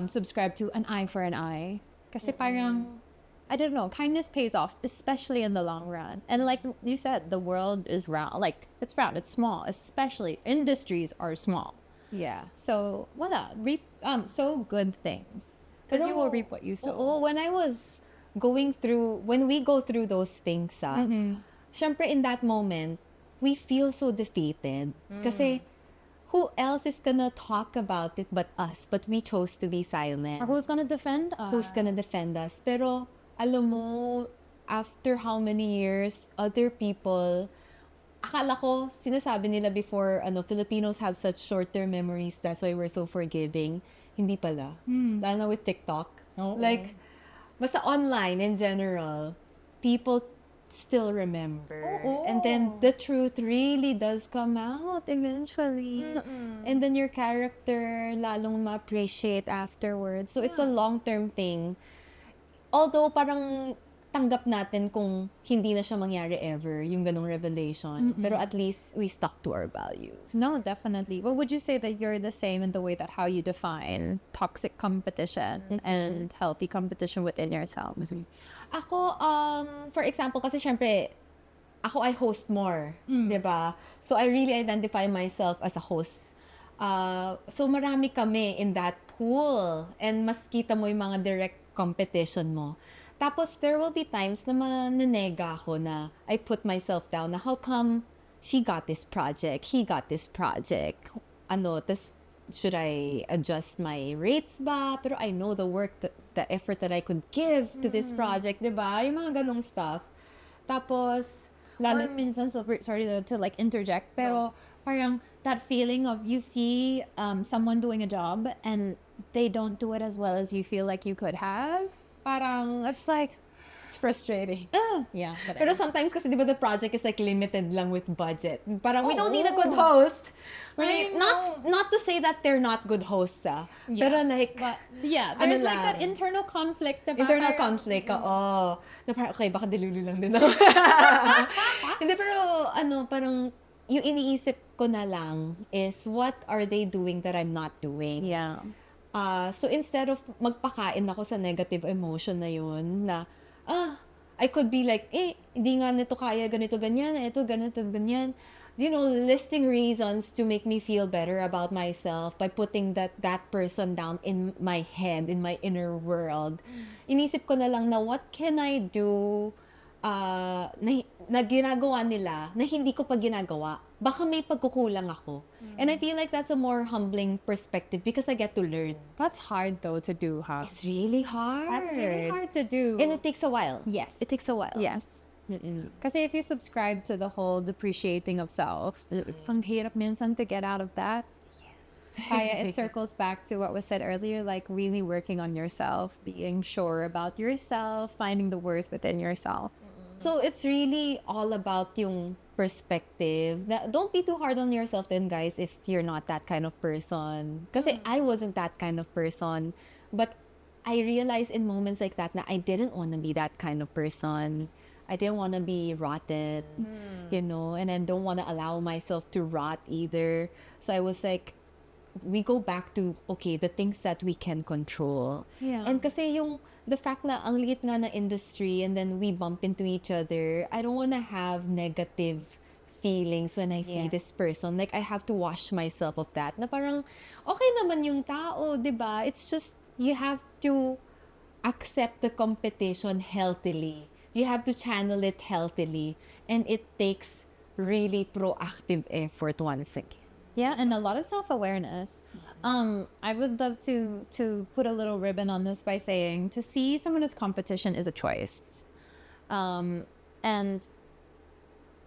subscribe to an eye for an eye. Kasi parang, I don't know, kindness pays off, especially in the long run. And like you said, the world is round. Like, it's round, it's small. Especially industries are small. Yeah. So, wala, reap, sow good things. Because you will reap what you sow. Oo, when we go through those things, syempre in that moment, we feel so defeated. Kasi, who else is gonna talk about it but us? But we chose to be silent. Or who's gonna defend us? Who's gonna defend us? Pero, alam mo, after how many years, other people, akala ko, sinasabi nila before, Filipinos have such short-term memories, that's why we're so forgiving. Hindi pala. Lalo na with TikTok. Oo. Like, basta online in general, people still remember. Oo. And then the truth really does come out eventually. And then your character lalong ma-appreciate afterwards. So it's a long-term thing. Although parang tanggap natin kung hindi na siya mangyari ever, yung ganong revelation. Pero at least we stuck to our values. No, definitely. Well, would you say that you're the same in the way that how you define toxic competition and healthy competition within yourself? Ako, for example, kasi syempre, ako I host more, diba? So I really identify myself as a host. So marami kami in that pool. And mas kita mo yung mga direct competition mo. Tapos, there will be times na mananega ako na I put myself down na how come she got this project, he got this project. Tas should I adjust my rates ba? Pero I know the work, the effort that I could give to this project, diba? Yung mga ganong stuff. Tapos, Or minsan, sorry to like interject, pero parang that feeling of you see someone doing a job and they don't do it as well as you feel like you could have. Parang, it's like, it's frustrating. Yeah. Pero sometimes kasi, di ba, the project is like limited lang with budget. Parang, we don't need a good host. Right? Not to say that they're not good hosts, Yeah. pero like, But yeah, ano there's like that lang. internal conflict. Diba? Internal conflict, oo. Na parang, okay, baka delulu lang din ako. Hindi, pero parang, yung iniisip ko na lang is, what are they doing that I'm not doing? Yeah. So instead of magpakain ako sa negative emotion na yun, na, I could be like, hindi nga nito kaya, ganito, ganyan, ito, ganito, ganyan. You know, listing reasons to make me feel better about myself by putting that person down in my head, in my inner world. Inisip ko na lang na, what can I do na ginagawa nila na hindi ko pa ginagawa? Baka may pagkukulang ako. And I feel like that's a more humbling perspective because I get to learn. That's hard though to do, huh? It's really hard. That's really hard to do. And it takes a while. Yes. It takes a while. Yes. Kasi if you subscribe to the whole depreciating of self, ang hirap minsan to get out of that. Kaya it circles back to what was said earlier, like really working on yourself, being sure about yourself, finding the worth within yourself. So it's really all about yung perspective. Don't be too hard on yourself then, guys, if you're not that kind of person. Kasi I wasn't that kind of person. But I realized in moments like that na I didn't want to be that kind of person. I didn't want to be rotten, you know, and I don't want to allow myself to rot either. So I was like, we go back to, okay, the things that we can control. Yeah. And kasi the fact na ang liit nga na industry and then we bump into each other, I don't want to have negative feelings when I see this person. Like, I have to wash myself of that. Na parang, okay naman yung tao, diba? It's just, you have to accept the competition healthily. You have to channel it healthily. And it takes really proactive effort once again. Yeah, and a lot of self-awareness. I would love to put a little ribbon on this by saying, to see someone as competition is a choice. And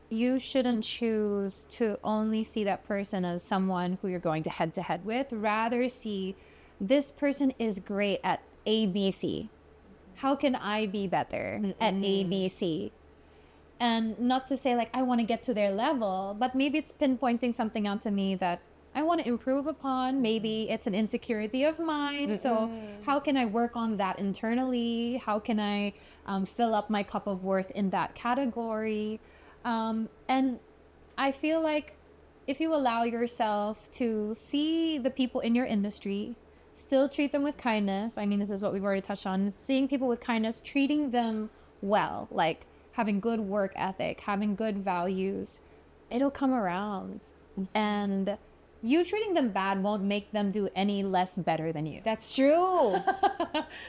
you shouldn't choose to only see that person as someone who you're going to head with. Rather see, this person is great at ABC. How can I be better at ABC? And not to say like, I want to get to their level, but maybe it's pinpointing something out to me that I want to improve upon. Maybe it's an insecurity of mine. So how can I work on that internally? How can I fill up my cup of worth in that category? And I feel like if you allow yourself to see the people in your industry, still treat them with kindness. I mean, this is what we've already touched on. Seeing people with kindness, treating them well, like having good work ethic, having good values, it'll come around. And you treating them bad won't make them do any less better than you. That's true.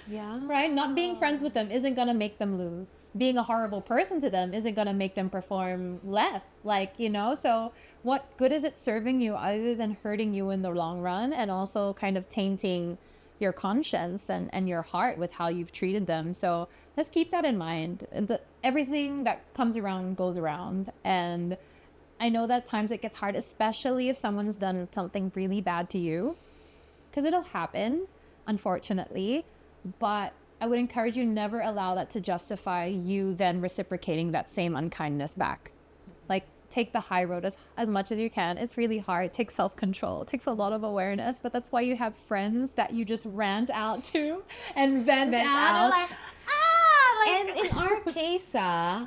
Yeah. Right? Not being friends with them isn't going to make them lose. Being a horrible person to them isn't going to make them perform less. Like, you know, so what good is it serving you other than hurting you in the long run and also kind of tainting your conscience and your heart with how you've treated them. So let's keep that in mind. Everything that comes around goes around. And I know that times it gets hard, especially if someone's done something really bad to you, because it'll happen, unfortunately. But I would encourage you, never allow that to justify you then reciprocating that same unkindness back. Like, take the high road as much as you can. It's really hard. It takes self-control. It takes a lot of awareness, but that's why you have friends that you just rant out to and vent out. Like, and in our case,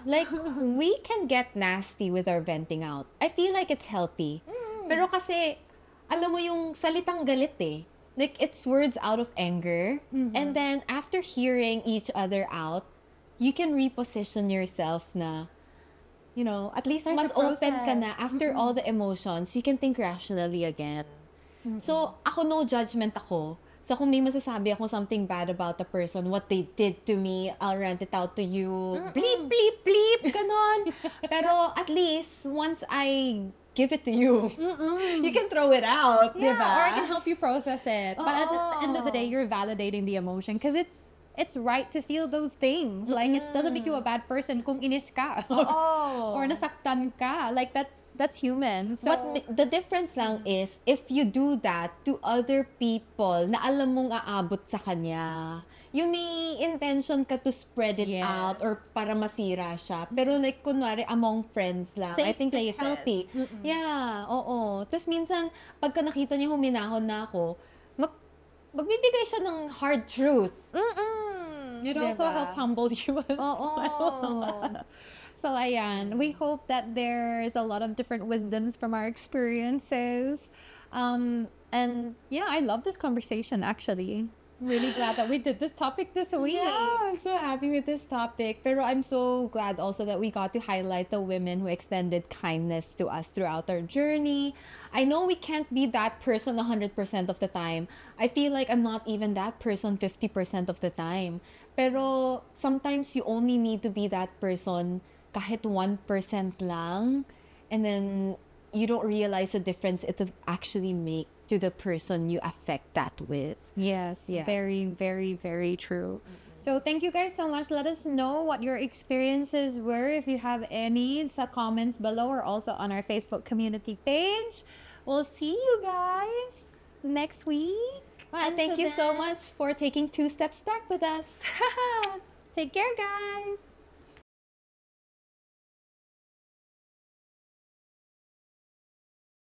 like, we can get nasty with our venting out. I feel like it's healthy. Pero kasi, alam mo yung salitang galit eh. Like, it's words out of anger. And then, after hearing each other out, you can reposition yourself na, you know, at least mas open ka na. After all the emotions, you can think rationally again. So, ako no judgment ako. So, kung may masasabi ako something bad about the person, what they did to me, I'll rant it out to you. Bleep, bleep, bleep, ganon. Pero at least, once I give it to you, you can throw it out, Yeah, diba? or I can help you process it. But at the end of the day, you're validating the emotion because it's right to feel those things. Like, it doesn't make you a bad person kung inis ka or nasaktan ka. Like, That's human. So, The difference lang is, if you do that to other people na alam mong aabot sa kanya, you may intention ka to spread it Yes. out or para masira siya. Pero like, kunwari, among friends lang, I Safe think it's places. healthy. Yeah, oo. Tapos minsan, pagka nakita niya huminahon na ako, magbibigay siya ng hard truth. It also Diba? helps humble you as Oo. well. So, ayan. We hope that there's a lot of different wisdoms from our experiences. And yeah, I love this conversation, actually. Really glad that we did this topic this week. Yeah, I'm so happy with this topic. Pero I'm so glad also that we got to highlight the women who extended kindness to us throughout our journey. I know we can't be that person 100% of the time. I feel like I'm not even that person 50% of the time. Pero sometimes you only need to be that person kahit 1% lang. And then you don't realize the difference it will actually make to the person you affect that with. Yes, Yeah. very, very, very true. So thank you guys so much. Let us know what your experiences were. If you have any, sa comments below or also on our Facebook community page. We'll see you guys next week. And thank Until you so then, much for taking 2 steps back with us. Take care, guys.